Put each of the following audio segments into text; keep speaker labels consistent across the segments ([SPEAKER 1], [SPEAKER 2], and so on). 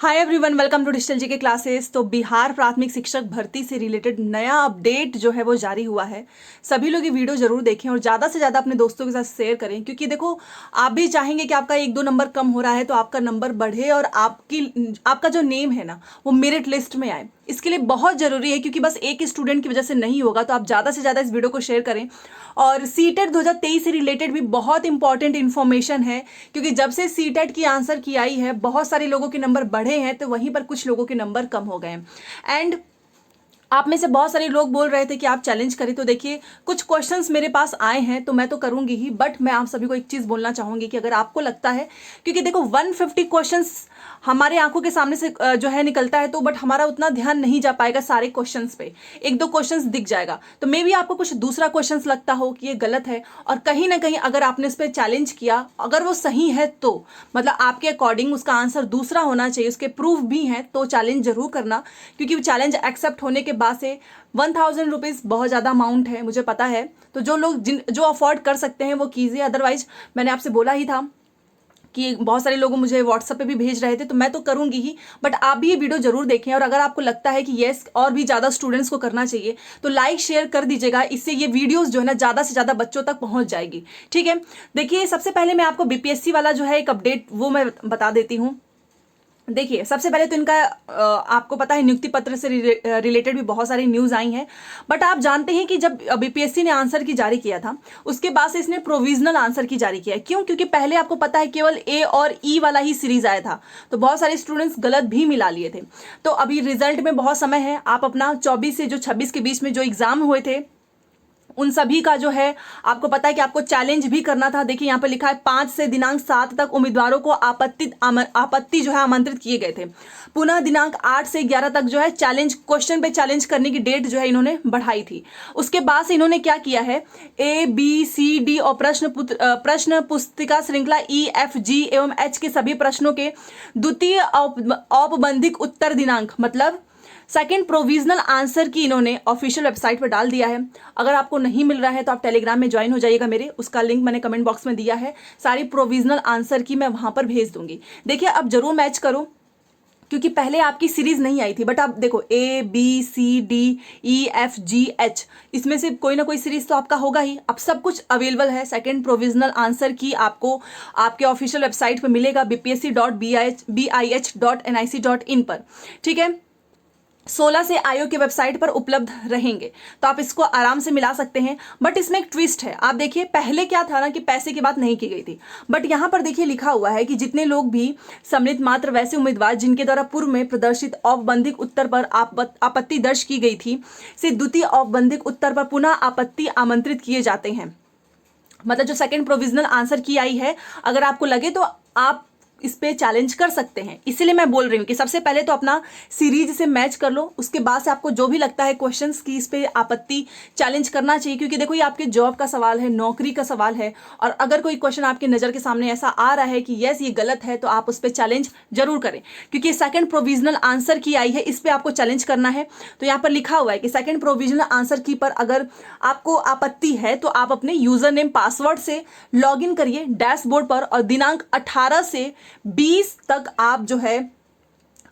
[SPEAKER 1] Hi everyone, welcome to digital G K classes. तो बिहार प्राथमिक शिक्षक भर्ती से रिलेटेड नया अपडेट जो है वो जारी हुआ है। सभी लोग ये वीडियो जरूर देखें और ज़्यादा से ज़्यादा अपने दोस्तों के साथ शेयर करें, क्योंकि देखो आप भी चाहेंगे कि आपका 1-2 नंबर कम हो रहा है तो आपका नंबर बढ़े और आपका जो नेम है ना वो मेरिट लिस्ट में आए। इसके लिए बहुत ज़रूरी है, क्योंकि बस एक स्टूडेंट की वजह से नहीं होगा। तो आप ज़्यादा से ज़्यादा इस वीडियो को शेयर करें। और सीटेट 2023 से रिलेटेड भी बहुत इंपॉर्टेंट इन्फॉर्मेशन है, क्योंकि जब से सीटेट की आंसर की आई है बहुत सारे लोगों के नंबर बढ़े हैं तो वहीं पर कुछ लोगों के नंबर कम हो गए हैं। एंड आप में से बहुत सारे लोग बोल रहे थे कि आप चैलेंज करें, तो देखिए कुछ क्वेश्चंस मेरे पास आए हैं तो मैं तो करूंगी ही, बट मैं आप सभी को एक चीज़ बोलना चाहूंगी कि अगर आपको लगता है, क्योंकि देखो 150 क्वेश्चंस हमारे आंखों के सामने से जो है निकलता है, तो बट हमारा उतना ध्यान नहीं जा पाएगा सारे क्वेश्चंस पे। 1-2 क्वेश्चंस दिख जाएगा, तो मे बी आपको कुछ दूसरा क्वेश्चंस लगता हो कि ये गलत है, और कहीं ना कहीं अगर आपने इस पर चैलेंज किया, अगर वो सही है तो मतलब आपके अकॉर्डिंग उसका आंसर दूसरा होना चाहिए, उसके प्रूफ भी हैं, तो चैलेंज जरूर करना। क्योंकि चैलेंज एक्सेप्ट होने के बाद से 1000 रुपीज़ बहुत ज़्यादा अमाउंट है, मुझे पता है। तो जो लोग जो अफोर्ड कर सकते हैं वो कीजिए, अदरवाइज मैंने आपसे बोला ही था कि बहुत सारे लोग मुझे व्हाट्सएप पे भी भेज रहे थे, तो मैं तो करूंगी ही, बट आप भी ये वीडियो जरूर देखें। और अगर आपको लगता है कि येस और भी ज़्यादा स्टूडेंट्स को करना चाहिए तो लाइक शेयर कर दीजिएगा, इससे ये वीडियोस जो है ना ज़्यादा से ज़्यादा बच्चों तक पहुंच जाएगी। ठीक है, देखिए सबसे पहले मैं आपको बीपीएससी वाला जो है एक अपडेट वो मैं बता देती हूँ। देखिए सबसे पहले तो इनका आपको पता है नियुक्ति पत्र से रिलेटेड भी बहुत सारी न्यूज़ आई हैं। बट आप जानते हैं कि जब बीपीएससी ने आंसर की जारी किया था उसके बाद से इसने प्रोविजनल आंसर की जारी किया है। क्यों? क्योंकि पहले आपको पता है केवल ए और ई वाला ही सीरीज आया था, तो बहुत सारे स्टूडेंट्स गलत भी मिला लिए थे। तो अभी रिजल्ट में बहुत समय है, आप अपना 24 से जो 26 के बीच में जो एग्जाम हुए थे उन सभी का जो है आपको पता है कि आपको चैलेंज भी करना था। देखिए यहाँ पे लिखा है 5 से दिनांक 7 तक उम्मीदवारों को आपत्ति जो है आमंत्रित किए गए थे। पुनः दिनांक 8 से 11 तक जो है चैलेंज क्वेश्चन पे चैलेंज करने की डेट जो है इन्होंने बढ़ाई थी। उसके बाद से इन्होंने क्या किया है, A, B, C, D और प्रश्न पुस्तिका श्रृंखला E, F, G एवं H के सभी प्रश्नों के द्वितीय औपबंधिक उत्तर दिनांक मतलब सेकंड प्रोविजनल आंसर की इन्होंने ऑफिशियल वेबसाइट पर डाल दिया है। अगर आपको नहीं मिल रहा है तो आप टेलीग्राम में ज्वाइन हो जाइएगा मेरे, उसका लिंक मैंने कमेंट बॉक्स में दिया है। सारी प्रोविजनल आंसर की मैं वहां पर भेज दूंगी। देखिए अब जरूर मैच करो, क्योंकि पहले आपकी सीरीज नहीं आई थी, बट आप देखो A, B, C, D, E, F, G, H इसमें से कोई ना कोई सीरीज तो आपका होगा ही। अब सब कुछ अवेलेबल है। सेकंड प्रोविजनल आंसर की आपको आपके ऑफिशियल वेबसाइट पर मिलेगा bpsc.bih.nic.in पर। ठीक है, 16 से आयोग की वेबसाइट पर उपलब्ध रहेंगे, तो आप इसको आराम से मिला सकते हैं। बट इसमें एक ट्विस्ट है, आप देखिए पहले क्या था ना कि पैसे की बात नहीं की गई थी, बट यहाँ पर देखिए लिखा हुआ है कि जितने लोग भी सम्मिलित मात्र वैसे उम्मीदवार जिनके द्वारा पूर्व में प्रदर्शित औपबंधिक उत्तर पर आपत्ति दर्ज की गई थी से द्वितीय औपबंधिक उत्तर पर पुनः आपत्ति आमंत्रित किए जाते हैं। मतलब जो सेकंड प्रोविजनल आंसर की आई है, अगर आपको लगे तो आप इस पे चैलेंज कर सकते हैं। इसीलिए मैं बोल रही हूँ कि सबसे पहले तो अपना सीरीज से मैच कर लो, उसके बाद से आपको जो भी लगता है क्वेश्चंस की इस पे आपत्ति चैलेंज करना चाहिए। क्योंकि देखो ये आपके जॉब का सवाल है, नौकरी का सवाल है, और अगर कोई क्वेश्चन आपकी नज़र के सामने ऐसा आ रहा है कि यस ये गलत है तो आप उस पर चैलेंज जरूर करें। क्योंकि सेकंड प्रोविजनल आंसर की आई है, इस पर आपको चैलेंज करना है। तो यहाँ पर लिखा हुआ है कि सेकंड प्रोविजनल आंसर की पर अगर आपको आपत्ति है तो आप अपने यूजर नेम पासवर्ड से लॉग इन करिए डैशबोर्ड पर, और दिनांक 18 से 20 तक आप जो है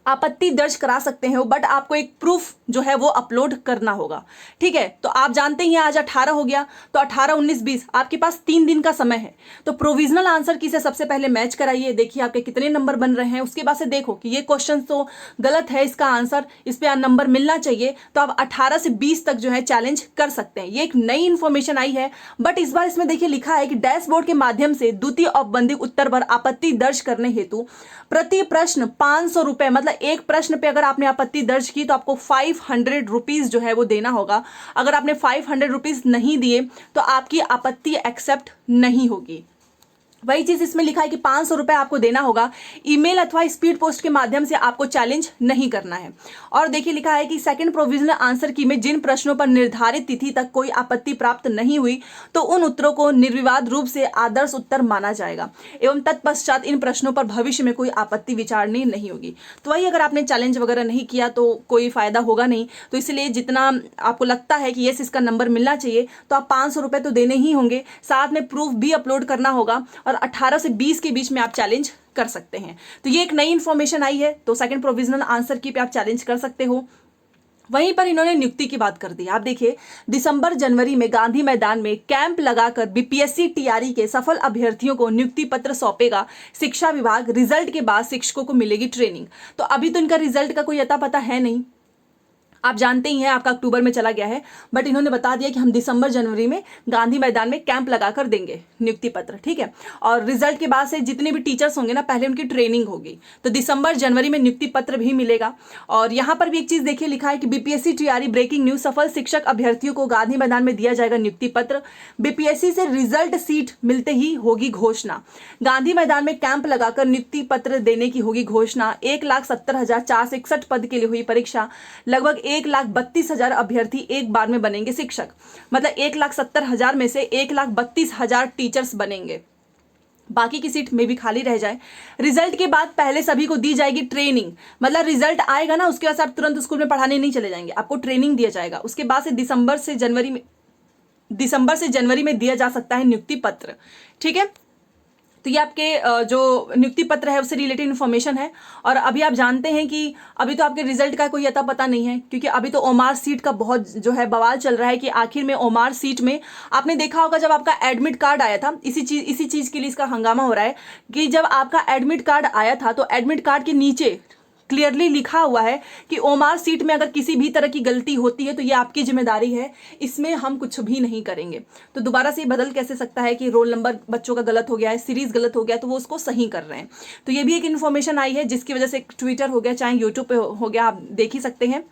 [SPEAKER 1] आपत्ति दर्ज करा सकते हैं। बट आपको एक प्रूफ जो है वो अपलोड करना होगा। ठीक है, तो आप जानते हैं आज 18 हो गया, तो 18, 19, 20 आपके पास 3 दिन का समय है। तो प्रोविजनल आंसर की से सबसे पहले मैच कराइए, देखिए आपके कितने नंबर बन रहे हैं। उसके बाद से देखो कि ये क्वेश्चन तो गलत है, इसका आंसर इस पर नंबर मिलना चाहिए, तो आप 18 से 20 तक जो है चैलेंज कर सकते हैं। ये एक नई इंफॉर्मेशन आई है, बट इस बार इसमें देखिए लिखा है कि डैशबोर्ड के माध्यम से द्वितीय औपबंधिक उत्तर पर आपत्ति दर्ज करने हेतु प्रति प्रश्न 500 रुपए, मतलब एक प्रश्न पे अगर आपने आपत्ति दर्ज की तो आपको 500 रुपीज जो है वो देना होगा। अगर आपने 500 रुपीज नहीं दिए तो आपकी आपत्ति एक्सेप्ट नहीं होगी। वही चीज इसमें लिखा है कि 500 रुपए आपको देना होगा। ईमेल अथवा स्पीड पोस्ट के माध्यम से आपको चैलेंज नहीं करना है। और देखिए लिखा है कि सेकंड प्रोविजनल आंसर की में जिन प्रश्नों पर निर्धारित तिथि तक कोई आपत्ति प्राप्त नहीं हुई तो उन उत्तरों को निर्विवाद रूप से आदर्श उत्तर माना जाएगा एवं तत्पश्चात इन प्रश्नों पर भविष्य में कोई आपत्ति विचारणी नहीं होगी। तो वही अगर आपने चैलेंज वगैरह नहीं किया तो कोई फायदा होगा नहीं। तो इसलिए जितना आपको लगता है कि यस इसका नंबर मिलना चाहिए तो आप 500 रुपए तो देने ही होंगे, साथ में प्रूफ भी अपलोड करना होगा, और 18 से 20 के बीच में आप चैलेंज कर सकते हैं। तो ये एक नई इन्फॉर्मेशन आई है, तो सेकंड प्रोविजनल आंसर की पे आप चैलेंज कर सकते हो। वहीं पर इन्होंने नियुक्ति की बात कर दी। आप देखिए, दिसंबर जनवरी में गांधी मैदान में कैंप लगाकर बीपीएससी टीआरई के सफल अभ्यर्थियों को नियुक्ति पत्र सौंपेगा शिक्षा विभाग। रिजल्ट के बाद शिक्षकों को मिलेगी ट्रेनिंग। तो अभी तो इनका रिजल्ट का कोई अता पता है नहीं, आप जानते ही हैं, आपका अक्टूबर में चला गया है, बट इन्होंने बता दिया कि हम दिसंबर जनवरी में गांधी मैदान में कैंप लगाकर देंगे नियुक्ति पत्र, ठीक है। और रिजल्ट के बाद से जितने भी टीचर्स होंगे ना, पहले उनकी ट्रेनिंग होगी, तो दिसंबर जनवरी में नियुक्ति पत्र भी मिलेगा। और यहाँ पर भी एक चीज देखिए, लिखा है कि बीपीएससी टीआरई ब्रेकिंग न्यूज, सफल शिक्षक अभ्यर्थियों को गांधी मैदान में दिया जाएगा नियुक्ति पत्र। बीपीएससी से रिजल्ट सीट मिलते ही होगी घोषणा। गांधी मैदान में कैंप लगाकर नियुक्ति पत्र देने की होगी घोषणा। 1,70,461 पद के लिए हुई परीक्षा। लगभग 1,32,000 अभ्यर्थी एक बार में बनेंगे शिक्षक। मतलब 1,70,000 में से 1,32,000 टीचर्स बनेंगे, बाकी की सीट में भी खाली रह जाए। रिजल्ट के बाद पहले सभी को दी जाएगी ट्रेनिंग। मतलब रिजल्ट आएगा ना, उसके बाद आप तुरंत स्कूल में पढ़ाने नहीं चले जाएंगे, आपको ट्रेनिंग दिया जाएगा। उसके बाद से दिसंबर से जनवरी में दिया जा सकता है नियुक्ति पत्र, ठीक है। तो ये आपके जो नियुक्ति पत्र है उससे रिलेटेड इन्फॉर्मेशन है। और अभी आप जानते हैं कि अभी तो आपके रिजल्ट का कोई अता पता नहीं है, क्योंकि अभी तो ओमार सीट का बहुत जो है बवाल चल रहा है कि आखिर में ओमार सीट में आपने देखा होगा, जब आपका एडमिट कार्ड आया था, इसी चीज के लिए इसका हंगामा हो रहा है कि जब आपका एडमिट कार्ड आया था तो एडमिट कार्ड के नीचे क्लियरली लिखा हुआ है कि ओमार सीट में अगर किसी भी तरह की गलती होती है तो ये आपकी जिम्मेदारी है, इसमें हम कुछ भी नहीं करेंगे। तो दोबारा से बदल कैसे सकता है कि रोल नंबर बच्चों का गलत हो गया है, सीरीज गलत हो गया, तो वो उसको सही कर रहे हैं। तो ये भी एक इन्फॉर्मेशन आई है, जिसकी वजह से ट्विटर हो गया, चाहे यूट्यूब पे हो गया, आप देख ही सकते हैं।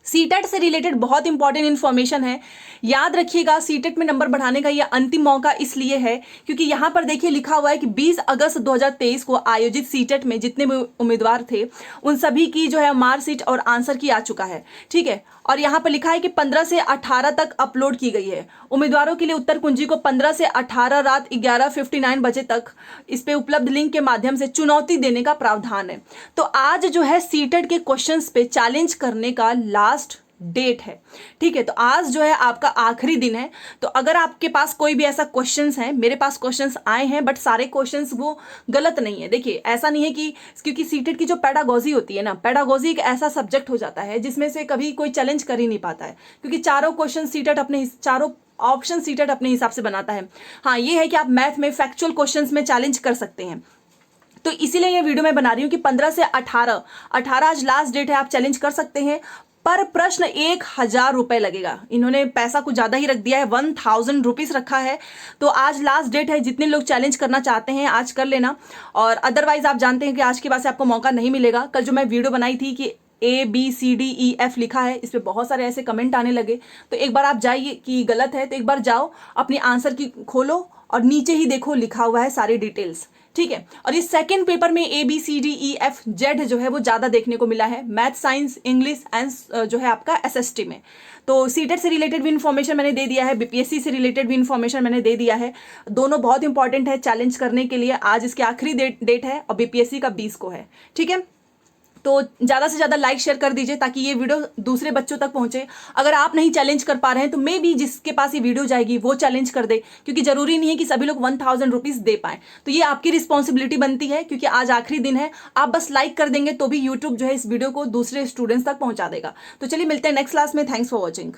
[SPEAKER 1] सीटेट से रिलेटेड बहुत इंपॉर्टेंट इन्फॉर्मेशन है, याद रखिएगा। सीटेट में नंबर बढ़ाने का यह अंतिम मौका इसलिए है क्योंकि यहां पर देखिए लिखा हुआ है कि 20 अगस्त 2023 को आयोजित सीटेट में जितने भी उम्मीदवार थे उन सभी की जो है मार्कशीट और आंसर की आ चुका है, ठीक है। और यहाँ पर लिखा है कि 15 से 18 तक अपलोड की गई है। उम्मीदवारों के लिए उत्तर कुंजी को 15 से 18 रात 11:59 बजे तक इस पे उपलब्ध लिंक के माध्यम से चुनौती देने का प्रावधान है। तो आज जो है सीटेट के क्वेश्चंस पे चैलेंज करने का लास्ट डेट है, ठीक है। तो आज जो है आपका आखिरी दिन है। तो अगर आपके पास कोई भी ऐसा क्वेश्चंस है, मेरे पास क्वेश्चंस आए हैं बट सारे क्वेश्चंस वो गलत नहीं है। देखिए ऐसा नहीं है कि, क्योंकि सीटेट की जो पेडागोजी होती है ना, पेडागोजी एक ऐसा सब्जेक्ट हो जाता है जिसमें से कभी कोई चैलेंज कर ही नहीं पाता है, क्योंकि चारों ऑप्शन सीटेट अपने हिसाब से बनाता है। हाँ, ये है कि आप मैथ में फैक्चुअल क्वेश्चंस में चैलेंज कर सकते हैं। तो इसीलिए ये वीडियो मैं बना रही हूँ कि 15 से 18 आज लास्ट डेट है, आप चैलेंज कर सकते हैं। पर प्रश्न 1,000 रुपए लगेगा। इन्होंने पैसा कुछ ज्यादा ही रख दिया है, 1,000 रुपीज रखा है। तो आज लास्ट डेट है, जितने लोग चैलेंज करना चाहते हैं आज कर लेना, और अदरवाइज आप जानते हैं कि आज के बाद से आपको मौका नहीं मिलेगा। कल जो मैं वीडियो बनाई थी कि ABCDEF लिखा है, इस पे बहुत सारे ऐसे कमेंट आने लगे, तो एक बार आप जाइए कि गलत है तो एक बार जाओ अपनी आंसर की खोलो और नीचे ही देखो लिखा हुआ है सारी डिटेल्स, ठीक है। और इस सेकंड पेपर में ABCDEFZ जो है वो ज्यादा देखने को मिला है, मैथ, साइंस, इंग्लिश एंड जो है आपका SST में। तो सीटेट से रिलेटेड भी इन्फॉर्मेशन मैंने दे दिया है, बीपीएससी से रिलेटेड भी इन्फॉर्मेशन मैंने दे दिया है। दोनों बहुत इंपॉर्टेंट है चैलेंज करने के लिए। आज इसकी आखिरी डेट है और बीपीएससी का 20 को है, ठीक है। तो ज़्यादा से ज़्यादा लाइक शेयर कर दीजिए ताकि ये वीडियो दूसरे बच्चों तक पहुंचे। अगर आप नहीं चैलेंज कर पा रहे हैं तो मे बी जिसके पास ये वीडियो जाएगी वो चैलेंज कर दे, क्योंकि ज़रूरी नहीं है कि सभी लोग 1,000 रुपीज़ दे पाएँ। तो ये आपकी रिस्पॉन्सिबिलिटी बनती है, क्योंकि आज आखिरी दिन है। आप बस लाइक कर देंगे तो भी यूट्यूब जो है इस वीडियो को दूसरे स्टूडेंट्स तक पहुँचा देगा। तो चलिए मिलते हैं नेक्स्ट क्लास में। Thanks for watching.